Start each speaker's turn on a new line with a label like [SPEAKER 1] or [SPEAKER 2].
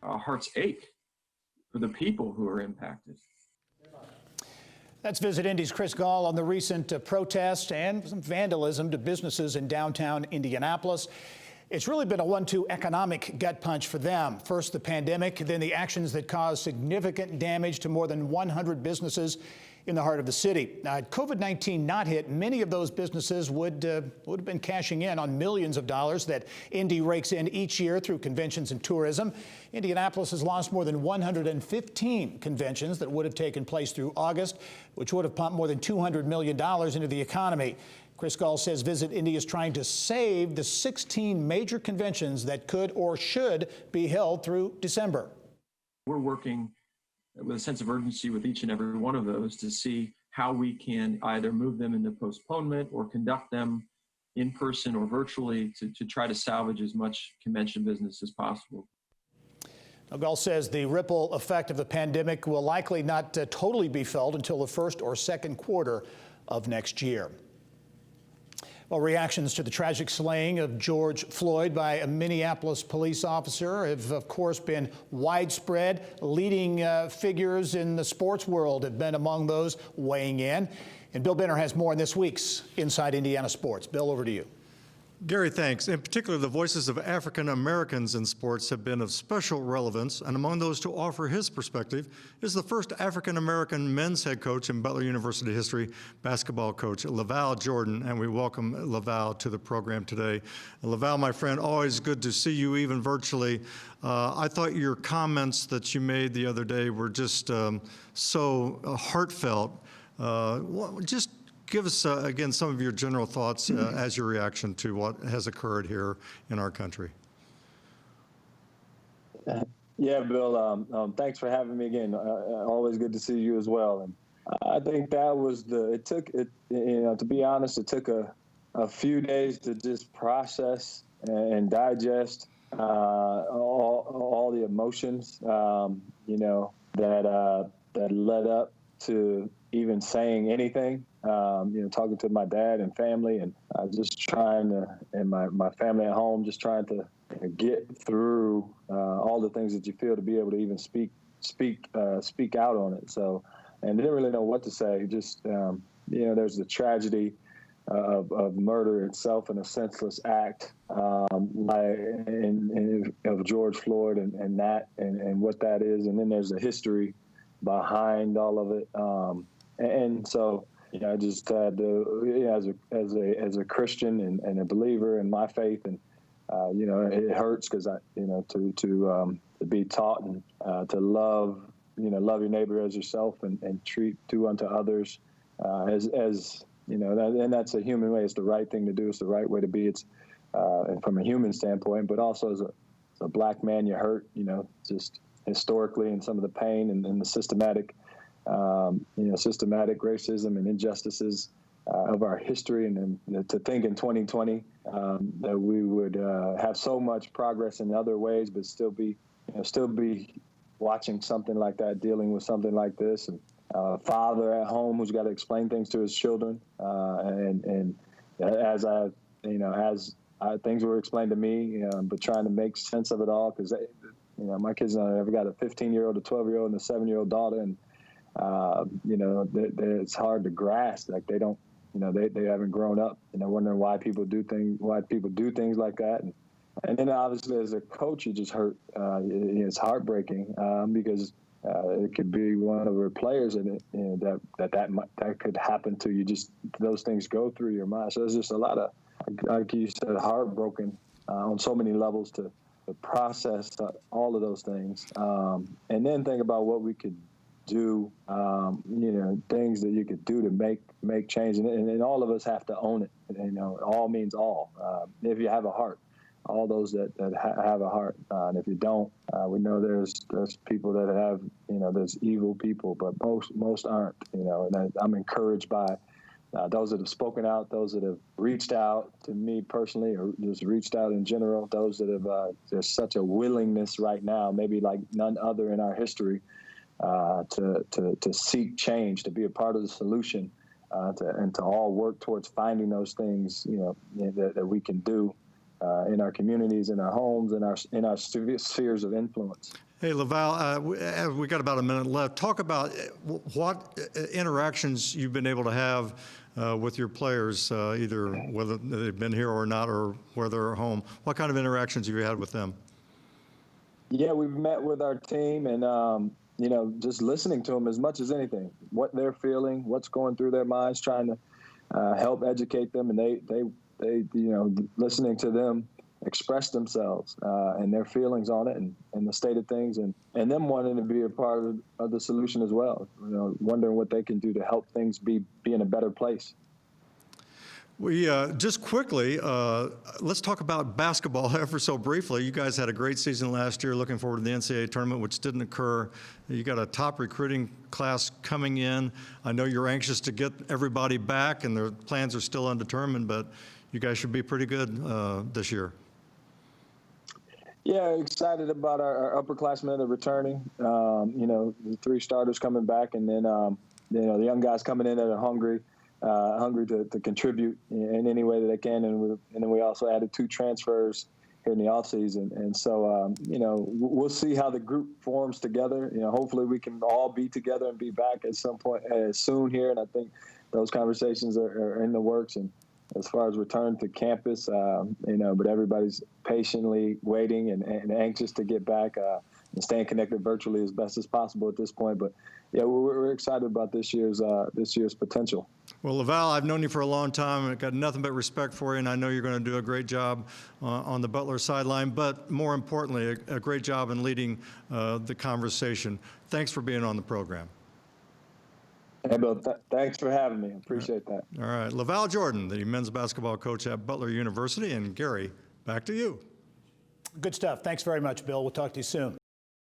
[SPEAKER 1] our hearts ache for the people who are impacted.
[SPEAKER 2] Let's visit Indy's Chris GAHL on the recent protest and some vandalism to businesses in downtown Indianapolis. It's really been a 1-2 economic gut punch for them. First the pandemic, then the actions that caused significant damage to more than 100 businesses in the heart of the city. Now, had COVID-19 not hit, many of those businesses would have been cashing in on millions of dollars that Indy rakes in each year through conventions and tourism. Indianapolis has lost more than 115 conventions that would have taken place through August, which would have pumped more than $200 million into the economy. Chris GAHL says Visit Indy is trying to save the 16 major conventions that could or should be held through December.
[SPEAKER 1] We're working with a sense of urgency with each and every one of those to see how we can either move them into postponement or conduct them in person or virtually to try to salvage as much convention business as possible.
[SPEAKER 2] GAHL says the ripple effect of the pandemic will likely not totally be felt until the first or second quarter of next year. Well, reactions to the tragic slaying of George Floyd by a Minneapolis police officer have, of course, been widespread. Leading figures in the sports world have been among those weighing in. And Bill Benner has more in this week's Inside Indiana Sports. Bill, over to you.
[SPEAKER 3] Gary, thanks. In particular, the voices of African Americans in sports have been of special relevance, and among those to offer his perspective is the first African American men's head coach in Butler University history, basketball coach LaVall Jordan, and we welcome LaVall to the program today. LaVall, my friend, always good to see you, even virtually. I thought your comments that you made the other day were just so heartfelt. Just give us, again, some of your general thoughts as your reaction to what has occurred here in our country.
[SPEAKER 4] Yeah, Bill, thanks for having me again. Always good to see you as well. And I think that was to be honest, it took a few days to just process and digest all the emotions, that led up to even saying anything. Talking to my dad and family, and just trying to, and my family at home, just trying to get through all the things that you feel to be able to even speak out on it. So, and didn't really know what to say. Just there's the tragedy of murder itself and a senseless act of George Floyd and what that is, and then there's a history behind all of it, and so. I just had to, as a Christian and a believer in my faith, and it hurts because to be taught and to love your neighbor as yourself and do unto others as and that's a human way. It's the right thing to do. It's the right way to be. It's and from a human standpoint, but also as a black man, you hurt. Just historically, and some of the pain and the systematic racism and injustices of our history, and to think in 2020 that we would have so much progress in other ways, but still be watching something like that, dealing with something like this, and a father at home who's got to explain things to his children, and as things were explained to me, but trying to make sense of it all, because my kids, I've got a 15-year-old, a 12-year-old, and a 7-year-old daughter, and it's hard to grasp. Like they don't, they haven't grown up, and they're wondering why people do things like that. And then obviously as a coach, you just hurt. It's heartbreaking because it could be one of our players, and that could happen to you. Just those things go through your mind. So there's just a lot of, like you said, heartbroken on so many levels to process all of those things, and then think about what we could do, things that you could do to make change, and all of us have to own it. All means all. If you have a heart, all those that have a heart, and if you don't, we know there's people that have, there's evil people, but most aren't. And I'm encouraged by those that have spoken out, those that have reached out to me personally, or just reached out in general. Those that have, there's such a willingness right now, maybe like none other in our history. To seek change, to be a part of the solution, and to all work towards finding those things, that we can do in our communities, in our homes, in our spheres of influence.
[SPEAKER 3] Hey, LaVall, we got about a minute left. Talk about what interactions you've been able to have with your players, either whether they've been here or not, or where they're at home. What kind of interactions have you had with them?
[SPEAKER 4] Yeah, we've met with our team and, you know, just listening to them as much as anything, what they're feeling, what's going through their minds, trying to help educate them. And they, you know, listening to them express themselves and their feelings on it and the state of things, and them wanting to be a part of the solution as well, you know, wondering what they can do to help things be in a better place.
[SPEAKER 3] We just quickly, let's talk about basketball ever so briefly. You guys had a great season last year. Looking forward to the NCAA tournament, which didn't occur. You got a top recruiting class coming in. I know you're anxious to get everybody back, and their plans are still undetermined, but you guys should be pretty good this year.
[SPEAKER 4] Yeah, excited about our upperclassmen that are returning. You know, the 3 starters coming back, and then you know, the young guys coming in that are hungry to contribute in any way that they can. And then we also added 2 transfers here in the offseason. And so, you know, we'll see how the group forms together. You know, hopefully we can all be together and be back at some point soon here. And I think those conversations are in the works. And as far as return to campus, you know, but everybody's patiently waiting and anxious to get back and staying connected virtually as best as possible at this point. But yeah, we're excited about this year's potential.
[SPEAKER 3] Well, LaVall, I've known you for a long time. I've got nothing but respect for you, and I know you're going to do a great job on the Butler sideline, but more importantly, a great job in leading the conversation. Thanks for being on the program.
[SPEAKER 4] Hey, Bill, thanks for having me. I appreciate that.
[SPEAKER 3] All right. LaVall Jordan, the men's basketball coach at Butler University, and Gary, back to you.
[SPEAKER 2] Good stuff. Thanks very much, Bill. We'll talk to you soon.